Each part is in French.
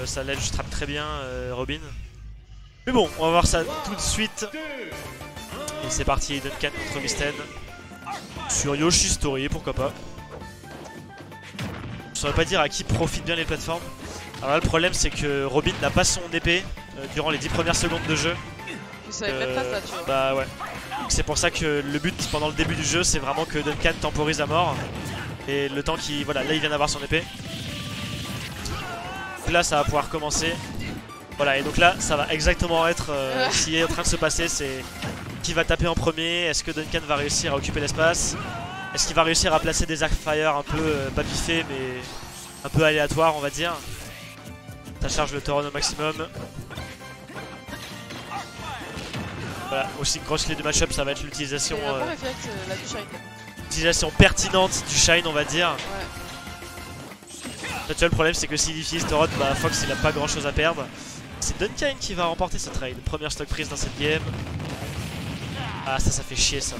Ça ledge trap très bien Robin. Mais bon, on va voir ça tout de suite. Et c'est parti, Duncan contre Misten. Sur Yoshi Story, pourquoi pas. Je saurais pas dire à qui profitent bien les plateformes. Alors là, le problème c'est que Robin n'a pas son épée durant les 10 premières secondes de jeu. Je savais même pas ça, tu vois. Bah ouais. C'est pour ça que le but pendant le début du jeu, c'est vraiment que Duncan temporise à mort. Et le temps qu'il... Voilà, là il vient d'avoir son épée. Donc là ça va pouvoir commencer. Voilà, et donc là ça va exactement être ce qui est en train de se passer. C'est qui va taper en premier. Est-ce que Duncan va réussir à occuper l'espace? Est-ce qu'il va réussir à placer des arc-fire un peu pas biffés mais un peu aléatoires on va dire. Ça charge le Tauron au maximum. Voilà, aussi une grosse clé du match-up, ça va être l'utilisation utilisation pertinente du Shine on va dire. Ouais. Là, tu vois, le problème c'est que s'il utilise Tauron, bah Fox il a pas grand chose à perdre. C'est Duncan qui va remporter ce trade. Première stock prise dans cette game. Ah ça fait chier ça.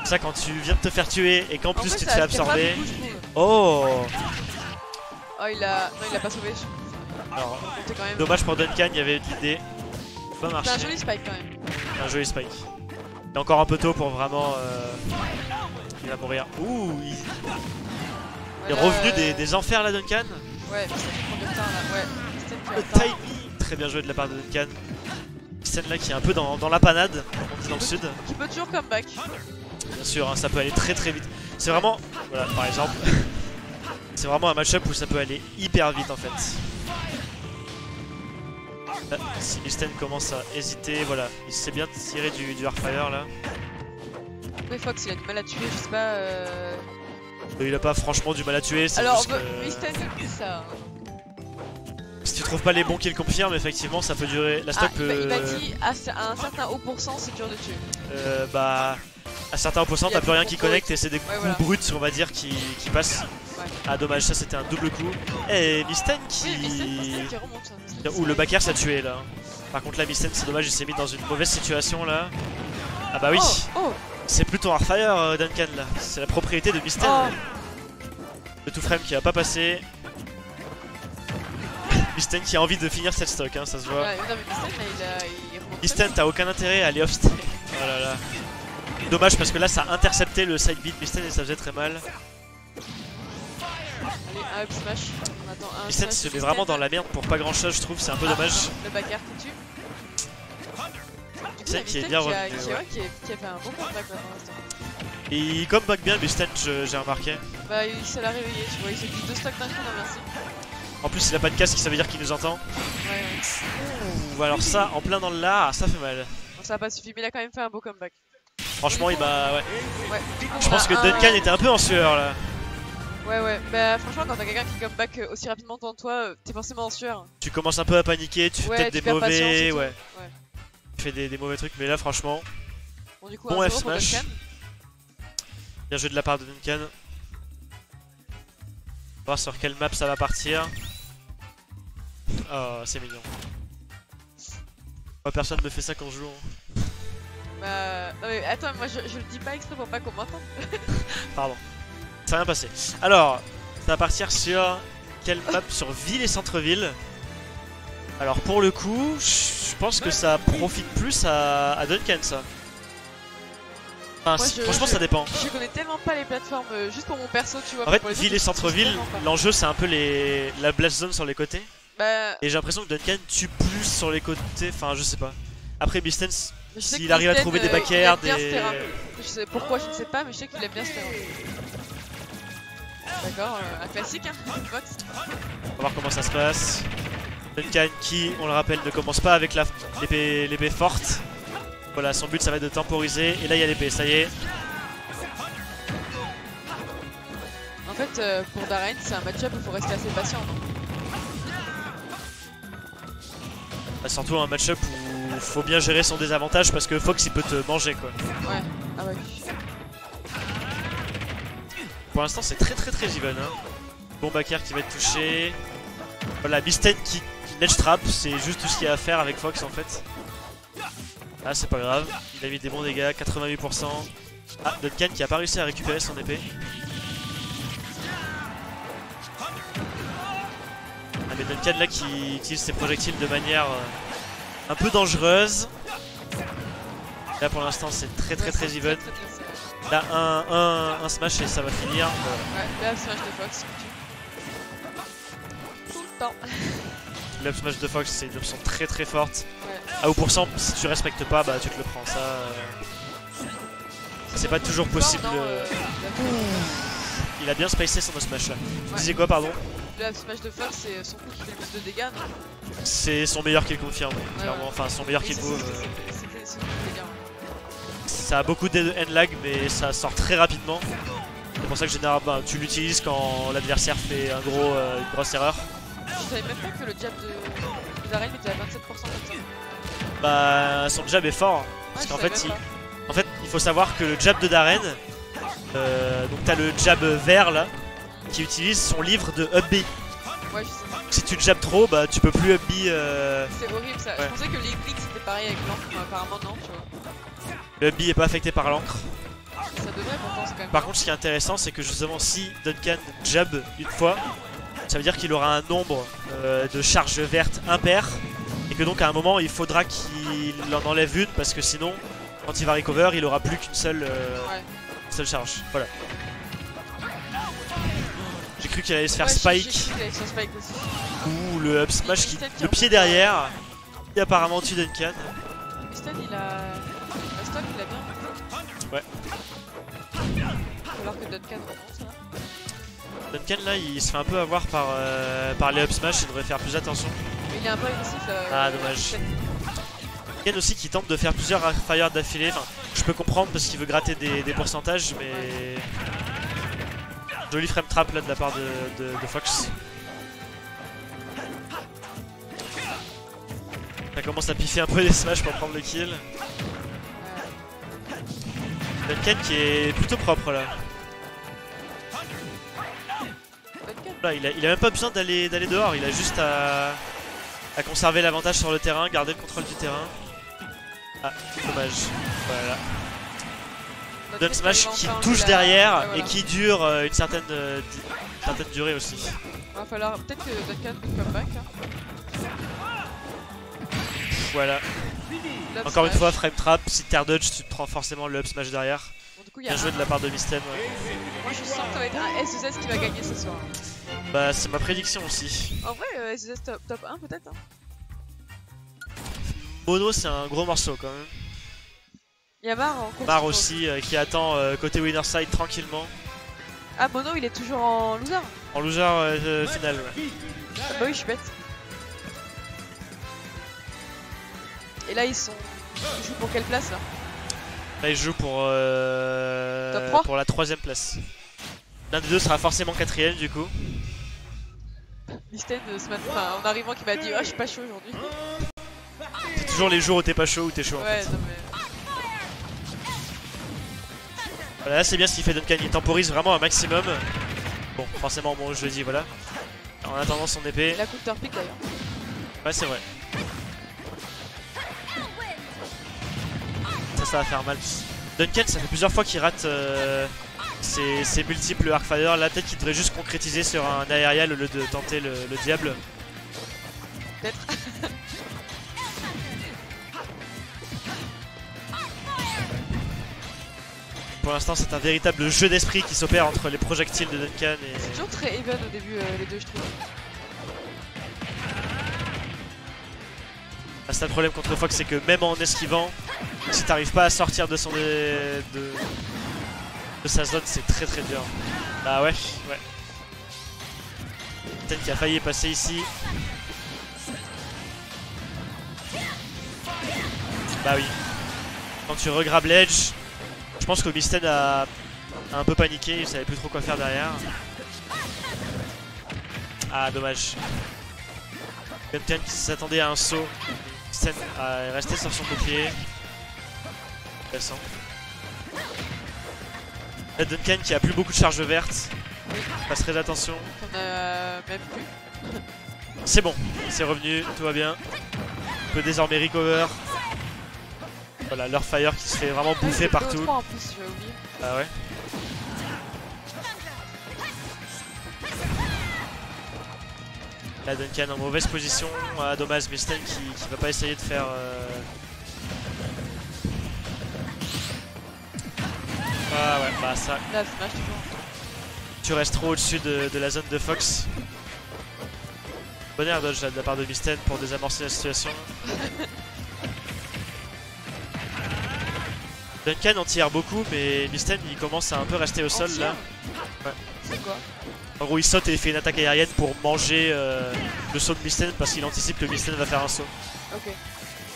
Ça quand tu viens de te faire tuer et qu'en plus tu te fais absorber. Oh. Oh il a pas sauvé. Alors, dommage pour Duncan, il y avait l'idée. Pas marché. C'est un joli spike quand même. Un joli spike. Il est encore un peu tôt pour vraiment... Il va mourir. Ouh, il est revenu des enfers là Duncan. Ouais, Misten qui prend du retard là. Ouais. Le timing. Très bien joué de la part de Duncan. Misten là qui est un peu dans la panade, on dit dans le sud. Qui peut toujours comeback. Bien sûr, hein, ça peut aller très très vite. C'est vraiment... Voilà, par exemple. C'est vraiment un match-up où ça peut aller hyper vite en fait. Là, si Misten commence à hésiter, voilà, il sait bien tirer du Hardfire là. Mais Fox il a du mal à tuer, je sais pas. Il a pas franchement du mal à tuer. Alors, juste que... Misten dit ça. Si tu trouves pas les bons qui le confirment, effectivement ça peut durer. La stock peut. Il m'a dit à un certain haut pourcent c'est dur de tuer. Bah. À certains pourcents, t'as plus rien qui connecte et c'est des coups bruts, on va dire, qui passent. Ouais. Ah, dommage, ça c'était un double coup. Et Misten qui. Oui, Misten qui remonte. Ouh, le backer ça tué là. Par contre, là, Misten, c'est dommage, il s'est mis dans une mauvaise situation là. Ah, bah oui. Oh. C'est plus ton Hardfire, Duncan là. C'est la propriété de Misten. Oh. Le tout frame qui va pas passer. Misten qui a envie de finir cette stock, hein, ça se voit. Ouais, non, mais Misten, là, il remonte. Misten, t'as aucun intérêt à aller off-stage. Oh là là. Dommage parce que là ça a intercepté le side beat Misten et ça faisait très mal. Allez, un up smash. On attend un. Misten se met vraiment dans la merde pour pas grand chose, je trouve, c'est un peu dommage. Le backer qui tue. Misten qui est bien revenu. Qui a fait un bon comeback là pour l'instant. Et il comeback bien Misten, j'ai remarqué. Bah, il s'est la réveillé, tu vois, il s'est dit 2 stocks d'un coup, non merci. En plus, il a pas de casque, ça veut dire qu'il nous entend. Ouais. Ouh, alors ça, en plein dans le lard, ça fait mal. Bon, ça a pas suffi, mais il a quand même fait un beau comeback. Franchement, il m'a. Ouais. Je On pense que Duncan était un peu en sueur là. Ouais, bah franchement, quand t'as quelqu'un qui comeback aussi rapidement devant toi, t'es forcément en sueur. Tu commences un peu à paniquer, tu fais peut-être des mauvais. Ouais. Tu fais des mauvais trucs, mais là, franchement. Bon, du coup, bon un F smash. Bien joué de la part de Duncan. On va voir sur quelle map ça va partir. Oh, c'est mignon. Oh, personne ne fait ça quand je joue. Hein. Bah. Non, mais attends, moi je le dis pas exprès pour pas qu'on m'entende. Pardon. Ça a rien passé. Alors, ça va partir sur quelle map? Sur ville et centre-ville. Alors, pour le coup, je pense que ça profite plus à Duncan, ça. Enfin, franchement, ça dépend. Je connais tellement pas les plateformes, juste pour mon perso, tu vois. En fait, ville et centre-ville, l'enjeu c'est un peu la blast zone sur les côtés. Bah... Et j'ai l'impression que Duncan tue plus sur les côtés, enfin je sais pas. Après Misten, s'il arrive à trouver des backers, Je sais pourquoi, je ne sais pas, mais je sais qu'il aime bien ce terrain. D'accord, un classique, hein, Fox. On va voir comment ça se passe. Duncan qui, on le rappelle, ne commence pas avec l'épée forte. Voilà, son but ça va être de temporiser. Et là il y a l'épée, ça y est. En fait, pour Darren, c'est un match-up où il faut rester assez patient, non? Bah, surtout un match-up où il faut bien gérer son désavantage parce que Fox il peut te manger quoi. Ouais, ah ouais. Pour l'instant c'est très even. Hein. Bon backer qui va être touché. Voilà, Misten qui ledge trap, c'est juste tout ce qu'il y a à faire avec Fox en fait. Ah c'est pas grave, il a mis des bons dégâts, 88%. Ah, Duncan qui a pas réussi à récupérer son épée. Ah mais Duncan là qui utilise ses projectiles de manière un peu dangereuse. Là pour l'instant c'est très even. Là un smash et ça va finir. Ouais, là smash de Fox. Tout le temps. L'up smash de Fox c'est une option très forte. Ouais. À haut pourcent, si tu respectes pas, bah tu te le prends. Ça c'est pas toujours possible. Il a bien spacé son up smash là. Tu disais quoi, pardon? Le up smash de Fox c'est son coup qui fait le plus de dégâts, non? C'est son meilleur kill confirme, clairement. Ouais. Enfin son meilleur kill move. C'est le dégâts. Ça a beaucoup de end lag mais ça sort très rapidement. C'est pour ça que généralement tu l'utilises quand l'adversaire fait une grosse erreur. Je savais même pas que le jab de Darren était à 27% comme ça. Bah son jab est fort. Parce qu'en fait, il faut savoir que le jab de Darren, donc t'as le jab vert là, qui utilise son livre de up B. Ouais, je sais. Si tu jabs trop, bah tu peux plus up B. C'est horrible ça. Ouais. Je pensais que les clics c'était pareil avec l'encre, mais apparemment non, tu vois. Le up B est pas affecté par l'encre. Ça devrait pourtant, c'est quand même. Par contre, ce qui est intéressant, c'est que justement, si Duncan jab une fois, ça veut dire qu'il aura un nombre de charges vertes impair. Et que donc à un moment, il faudra qu'il en enlève une, parce que sinon, quand il va recover, il aura plus qu'une seule charge. Voilà. J'ai cru qu'il allait se faire spike. Ou le up smash, le pied derrière. Et apparemment tue Duncan. Miston il a stock, il a bien. Ouais. Alors que Duncan remonte là. Duncan là il se fait un peu avoir par les up smash, il devrait faire plus attention. Mais il est un peu agressif là. Ah dommage. Duncan aussi qui tente de faire plusieurs fire d'affilée. Enfin, je peux comprendre parce qu'il veut gratter des pourcentages, mais joli frame trap là de la part de Fox. Ça commence à piffer un peu les smash pour prendre le kill. Duncan qui est plutôt propre là. Là il a même pas besoin d'aller dehors, il a juste à conserver l'avantage sur le terrain, garder le contrôle du terrain. Ah, dommage. Voilà. Dun smash qui touche derrière et qui dure une certaine durée aussi. Il va falloir peut-être que Duncan peut come back. Voilà. Encore une fois, frame trap, si t'es dodge, tu te prends forcément le up smash derrière. Bon, du coup, bien joué de la part de Miston. Moi je sens que ça va être un SES qui va gagner ce soir. Bah c'est ma prédiction aussi. En vrai, SES top 1 peut-être. Mono c'est un gros morceau quand même. Il y a Mar en course. Mar aussi qui attend côté winner side tranquillement. Ah Mono il est toujours en loser. En loser final ouais. Ah bah oui je suis bête. Et là ils jouent pour quelle place là? Là ils jouent pour la 3ème place. L'un des deux sera forcément 4ème du coup. Miston ce matin, en arrivant qui m'a dit oh je suis pas chaud aujourd'hui. C'est toujours les jours où t'es pas chaud ou t'es chaud en fait. Non mais... Voilà, là c'est bien ce qu'il fait Duncan, il temporise vraiment un maximum. Bon forcément bon je le dis voilà. En attendant son épée. Il a counter pick d'ailleurs. Ouais c'est vrai. Ça va faire mal. Duncan ça fait plusieurs fois qu'il rate ses multiples arcfire. Là peut-être qu'il devrait juste concrétiser sur un aérial au lieu de tenter le diable. Peut-être. Pour l'instant c'est un véritable jeu d'esprit qui s'opère entre les projectiles de Duncan et... C'est toujours très even au début les deux je trouve. Ah, c'est un problème contre Fox, c'est que même en esquivant, si t'arrives pas à sortir de sa zone, c'est très dur. Bah ouais. Peut-être qui a failli passer ici. Bah oui. Quand tu regrabes l'edge, je pense que Miston a un peu paniqué, il savait plus trop quoi faire derrière. Ah dommage. Duncan qui s'attendait à un saut. Miston est resté sur son bouclier. Intéressant. Là, Duncan qui a plus beaucoup de charges vertes. Fasse très attention. On a même plus. C'est bon, c'est revenu, tout va bien. On peut désormais recover. Voilà, leur fire qui se fait vraiment bouffer partout. En plus, je vais oublier. Ah ouais. Là Duncan en mauvaise position, ah, dommage Misten qui va pas essayer de faire... Ah ouais, bah ça... Là, smash toujours. Tu restes trop au-dessus de la zone de Fox. Bon air dodge là, de la part de Misten pour désamorcer la situation. Duncan en tire beaucoup, mais Misten il commence à un peu rester au sol là. Ouais. C'est quoi? En gros il saute et il fait une attaque aérienne pour manger le saut de Misten parce qu'il anticipe que Misten va faire un saut. Ok.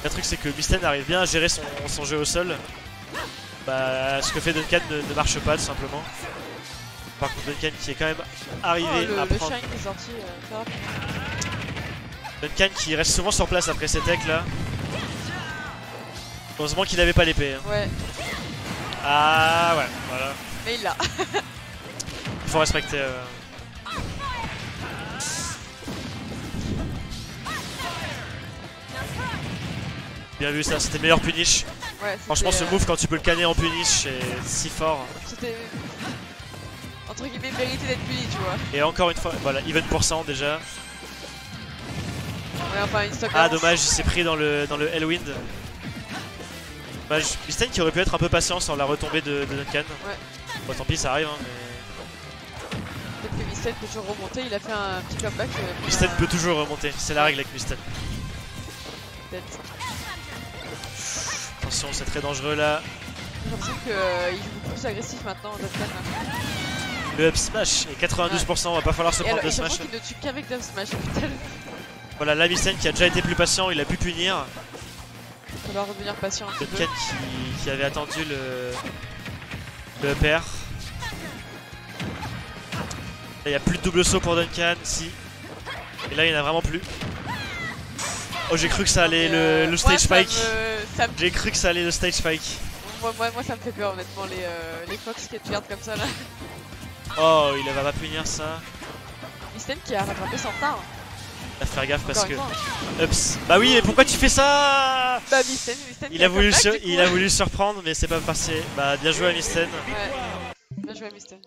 Le truc c'est que Misten arrive bien à gérer son jeu au sol. Bah, ce que fait Duncan ne marche pas tout simplement. Par contre Duncan qui est quand même arrivé à le prendre... shine est sorti très rapidement. Duncan qui reste souvent sur place après ces techs là. Heureusement qu'il avait pas l'épée. Hein. Ouais. Ah ouais, voilà. Mais il l'a. Il faut respecter. Bien vu ça, c'était meilleur punish. Ouais, franchement ce move quand tu peux le canner en punish c'est si fort. C'était entre guillemets mérité d'être puni tu vois. Et encore une fois, voilà, even % déjà. Ouais enfin une stock. Ah dommage, il s'est pris dans le Hellwind. Dommage, Misten qui aurait pu être un peu patient sur la retombée de Duncan. Ouais. Bon tant pis ça arrive hein, mais... Peut-être que Misten peut toujours remonter, il a fait un petit comeback. Misten peut toujours remonter, c'est la règle avec Misten. Peut-être. Attention, c'est très dangereux là. J'ai l'impression qu'il joue beaucoup plus agressif maintenant, Duncan. Le up smash et 92%, va pas falloir se prendre de smash. Il ne tue qu'avec Dub Smash, putain. Voilà, là Misten qui a déjà été plus patient, il a pu punir. Il va redevenir patient un petit peu. Duncan qui avait attendu le up air. Il n'y a plus de double saut pour Duncan, si. Et là il n'y en a vraiment plus. Oh j'ai cru que ça allait le stage spike. J'ai cru que ça allait le stage spike. Moi ça me fait peur honnêtement les Fox qui te comme ça là. Oh il va pas punir ça. Misten qui a rattrapé son retard. À faire gaffe Encore parce que... fois. Ups. Bah oui mais pourquoi tu fais ça? Bah Misten il a voulu surprendre mais c'est pas passé. Bah bien joué à Misten. Ouais. Bien joué à Misten.